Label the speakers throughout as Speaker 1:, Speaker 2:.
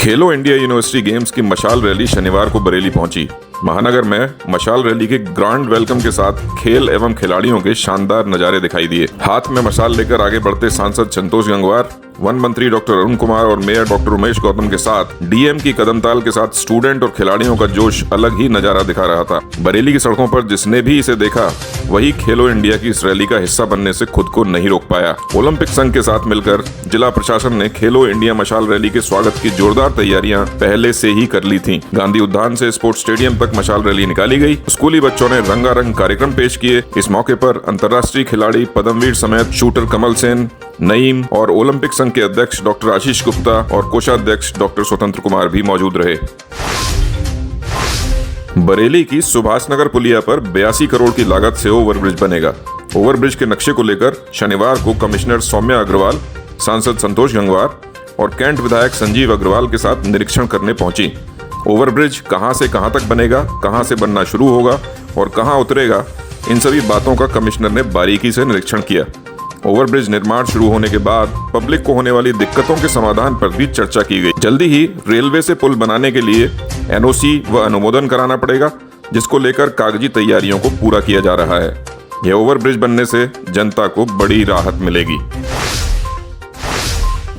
Speaker 1: खेलो India university games की मशाल rally शनिवार को बरेली पहुंची। महानगर में मशाल रैली के ग्रांड वेलकम के साथ खेल एवं खिलाड़ियों के शानदार नजारे दिखाई दिए। हाथ में मशाल लेकर आगे बढ़ते सांसद संतोष गंगवार, वन मंत्री डॉक्टर अरुण कुमार और मेयर डॉक्टर उमेश गौतम के साथ डीएम की कदमताल के साथ स्टूडेंट और खिलाड़ियों का जोश अलग ही नजारा दिखा रहा था। बरेली की सड़कों पर जिसने भी इसे देखा वही खेलो इंडिया की इस रैली का हिस्सा बनने से खुद को नहीं रोक पाया। ओलंपिक संघ के साथ मिलकर जिला प्रशासन ने खेलो इंडिया मशाल रैली के स्वागत की जोरदार तैयारियां पहले से ही कर ली थीं। गांधी उद्यान से स्पोर्ट्स स्टेडियम तक मशाल रैली निकाली गई। स्कूली बच्चों ने रंगारंग कार्यक्रम पेश किए। इस मौके पर अंतर्राष्ट्रीय खिलाड़ी पद्मवीर समेत शूटर कमल सेन, नईम और ओलंपिक संघ के अध्यक्ष डॉक्टर आशीष गुप्ता और कोषाध्यक्ष डॉक्टर स्वतंत्र कुमार भी मौजूद रहे। बरेली की सुभाष नगर पुलिया पर 82 करोड़ की लागत से ओवरब्रिज बनेगा। ओवरब्रिज के नक्शे को लेकर शनिवार को कमिश्नर सौम्या अग्रवाल, सांसद संतोष गंगवार और कैंट विधायक संजीव अग्रवाल के साथ निरीक्षण करने पहुंची। ओवरब्रिज कहां से कहां तक बनेगा, कहां से बनना शुरू होगा और कहां उतरेगा, इन सभी बातों का कमिश्नर ने बारीकी से निरीक्षण किया। ओवरब्रिज निर्माण शुरू होने के बाद पब्लिक को होने वाली दिक्कतों के समाधान पर भी चर्चा की गई। जल्दी ही रेलवे से पुल बनाने के लिए एनओसी व अनुमोदन कराना पड़ेगा, जिसको लेकर कागजी तैयारियों को पूरा किया जा रहा है। यह ओवरब्रिज बनने से जनता को बड़ी राहत मिलेगी।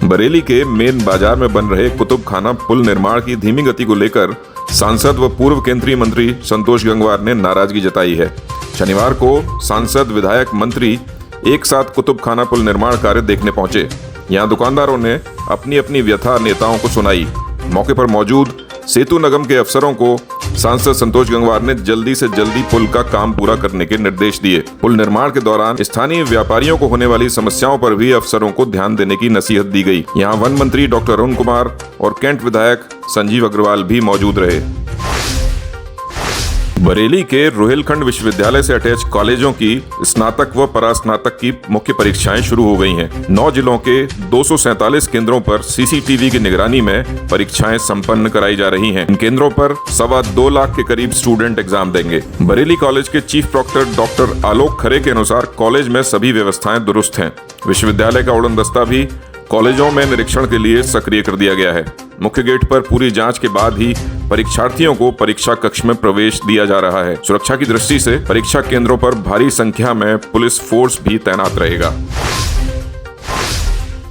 Speaker 1: बरेली के मेन बाजार में बन रहे कुतुब खाना पुल निर्माण की धीमी गति को लेकर सांसद व पूर्व केंद्रीय मंत्री संतोष गंगवार ने नाराजगी जताई है। शनिवार को सांसद, विधायक, मंत्री एक साथ कुतुब खाना पुल निर्माण कार्य देखने पहुंचे। यहां दुकानदारों ने अपनी अपनी व्यथा नेताओं को सुनाई। मौके पर मौजूद सेतु निगम के अफसरों को सांसद संतोष गंगवार ने जल्दी से जल्दी पुल का काम पूरा करने के निर्देश दिए। पुल निर्माण के दौरान स्थानीय व्यापारियों को होने वाली समस्याओं पर भी अफसरों को ध्यान देने की नसीहत दी गई। यहां वन मंत्री डॉक्टर अरुण कुमार और कैंट विधायक संजीव अग्रवाल भी मौजूद रहे। बरेली के रोहिलखंड विश्वविद्यालय से अटैच कॉलेजों की स्नातक व परास्नातक की मुख्य परीक्षाएं शुरू हो गई हैं। 9 जिलों के 247 केंद्रों पर सीसीटीवी की निगरानी में परीक्षाएं संपन्न कराई जा रही हैं। इन केंद्रों पर 2.25 लाख के करीब स्टूडेंट एग्जाम देंगे। बरेली कॉलेज के चीफ प्रॉक्टर डॉक्टर आलोक खरे के अनुसार कॉलेज में सभी व्यवस्थाएं दुरुस्त हैं। विश्वविद्यालय का उड़न दस्ता भी कॉलेजों में निरीक्षण के लिए सक्रिय कर दिया गया है। मुख्य गेट पर पूरी जांच के बाद ही परीक्षार्थियों को परीक्षा कक्ष में प्रवेश दिया जा रहा है। सुरक्षा की दृष्टि से परीक्षा केंद्रों पर भारी संख्या में पुलिस फोर्स भी तैनात रहेगा।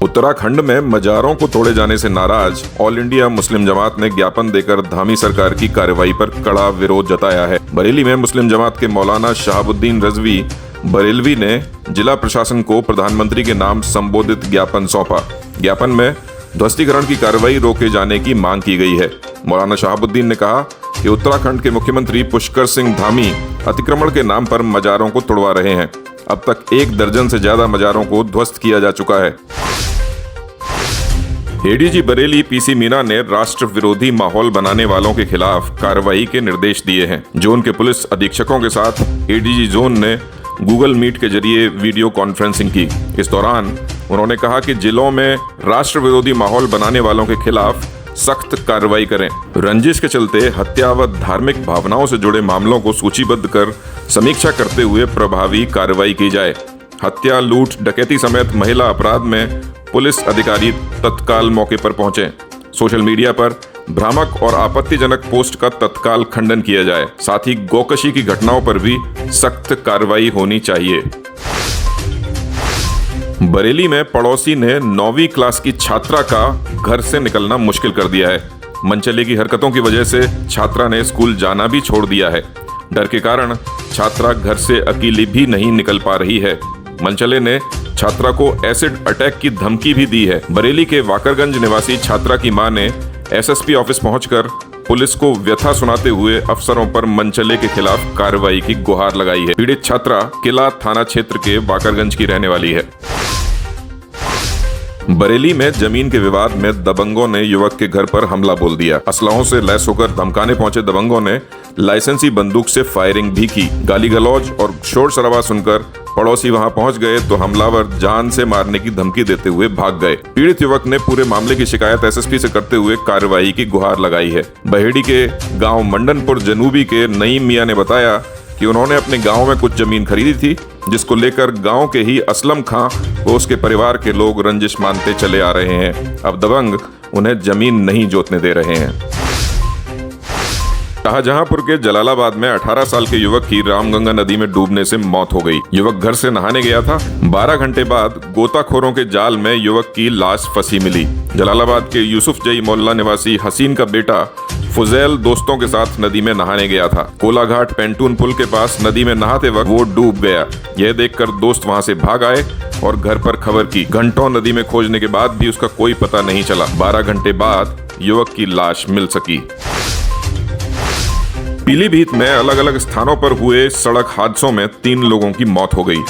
Speaker 1: उत्तराखंड में मजारों को तोड़े जाने से नाराज ऑल इंडिया मुस्लिम जमात ने ज्ञापन देकर धामी सरकार की कार्रवाई पर कड़ा विरोध जताया है। बरेली में मुस्लिम जमात के मौलाना शहाबुद्दीन रजवी बरेलवी ने जिला प्रशासन को प्रधानमंत्री के नाम संबोधित ज्ञापन सौंपा। ज्ञापन में ध्वस्तीकरण की कार्रवाई रोके जाने की मांग की गई है। मौलाना शहाबुद्दीन ने कहा कि उत्तराखंड के मुख्यमंत्री पुष्कर सिंह धामी अतिक्रमण के नाम पर मजारों को तोड़वा रहे हैं। अब तक 1 दर्जन से ज्यादा मजारों को ध्वस्त किया जा चुका है। एडीजी बरेली पीसी मीना ने राष्ट्र विरोधी माहौल बनाने वालों के खिलाफ कार्रवाई के निर्देश दिए हैं। जोन के पुलिस अधीक्षकों के साथ एडीजी जोन ने गूगल मीट के जरिए वीडियो कॉन्फ्रेंसिंग की। इस दौरान उन्होंने कहा कि जिलों में राष्ट्र विरोधी माहौल बनाने वालों के खिलाफ सख्त कार्रवाई करें। रंजिश के चलते हत्या व धार्मिक भावनाओं से जुड़े मामलों को सूचीबद्ध कर समीक्षा करते हुए प्रभावी कार्रवाई की जाए। हत्या, लूट, डकैती समेत महिला अपराध में पुलिस अधिकारी तत्काल मौके पर पहुंचे। सोशल मीडिया पर भ्रामक और आपत्तिजनक पोस्ट का तत्काल खंडन किया जाए। साथ ही गोकशी की घटनाओं पर भी सख्त कार्रवाई होनी चाहिए। बरेली में पड़ोसी ने 9वीं क्लास की छात्रा का घर से निकलना मुश्किल कर दिया है। मनचले की हरकतों की वजह से छात्रा ने स्कूल जाना भी छोड़ दिया है। डर के कारण छात्रा घर से अकेली भी नहीं निकल पा रही है। मनचले ने छात्रा को एसिड अटैक की धमकी भी दी है। बरेली के वाकरगंज निवासी छात्रा की मां ने एसएसपी ऑफिस पहुंचकर पुलिस को व्यथा सुनाते हुए अफसरों पर मनचले के खिलाफ कार्रवाई की गुहार लगाई है। पीड़ित छात्रा किला थाना क्षेत्र के वाकरगंज की रहने वाली है। बरेली में जमीन के विवाद में दबंगों ने युवक के घर पर हमला बोल दिया। असलहों से लैस होकर धमकाने पहुंचे दबंगों ने लाइसेंसी बंदूक से फायरिंग भी की। गाली गलौज और शोर शराबा सुनकर पड़ोसी वहां पहुंच गए तो हमलावर जान से मारने की धमकी देते हुए भाग गए। पीड़ित युवक ने पूरे मामले की शिकायत एसएसपी से करते हुए कार्रवाई की गुहार लगाई है। बहेड़ी के गांव मंडनपुर जनूबी के नईम मियां ने बताया कि कि उन्होंने अपने गांव में कुछ जमीन खरीदी थी, जिसको लेकर गांव के ही असलम खां व उसके परिवार के लोग रंजिश मानते चले आ रहे हैं। अब दबंग उन्हें जमीन नहीं जोतने दे रहे हैं। शाहजहांपुर के जलालाबाद में 18 साल के युवक की रामगंगा नदी में डूबने से मौत हो गई। युवक घर से नहाने गया था। 12 घंटे बाद गोताखोरों के जाल में युवक की लाश फंसी मिली। जलालाबाद के यूसुफ जई मोहल्ला निवासी हसीन का बेटा फुजैल दोस्तों के साथ नदी में नहाने गया था। कोलाघाट पेंटून पुल के पास नदी में नहाते वक्त वो डूब गया। यह देखकर दोस्त वहां से भाग आए और घर पर खबर की। घंटों नदी में खोजने के बाद भी उसका कोई पता नहीं चला। 12 घंटे बाद युवक की लाश मिल सकी। पीलीभीत में अलग अलग स्थानों पर हुए सड़क हादसों में 3 लोगों की मौत हो गई।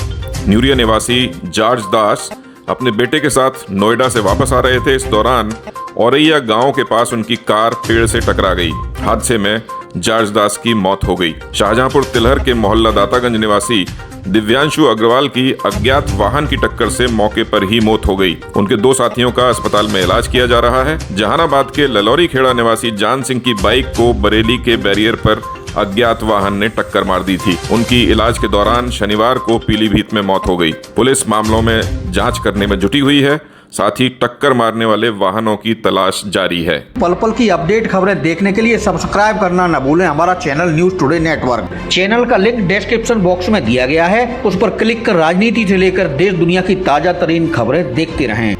Speaker 1: न्यूरिया निवासी जॉर्ज दास अपने बेटे के साथ नोएडा से वापस आ रहे थे। इस दौरान औरैया गांव के पास उनकी कार पेड़ से टकरा गई। हादसे में जॉर्ज दास की मौत हो गई। शाहजहांपुर तिलहर के मोहल्ला दातागंज निवासी दिव्यांशु अग्रवाल की अज्ञात वाहन की टक्कर से मौके पर ही मौत हो गई। उनके 2 साथियों का अस्पताल में इलाज किया जा रहा है। जहानाबाद के ललौरी खेड़ा निवासी जान सिंह की बाइक को बरेली के बैरियर पर अज्ञात वाहन ने टक्कर मार दी थी। उनकी इलाज के दौरान शनिवार को पीलीभीत में मौत हो गई। पुलिस मामलों में जांच करने में जुटी हुई है। साथ ही टक्कर मारने वाले वाहनों की तलाश जारी है।
Speaker 2: पल पल की अपडेट खबरें देखने के लिए सब्सक्राइब करना न भूलें हमारा channel news today network. Channel का लिंक डिस्क्रिप्शन बॉक्स में दिया गया है, उस पर क्लिक कर राजनीति से लेकर देश दुनिया की ताजा तरीन खबरें देखते रहें।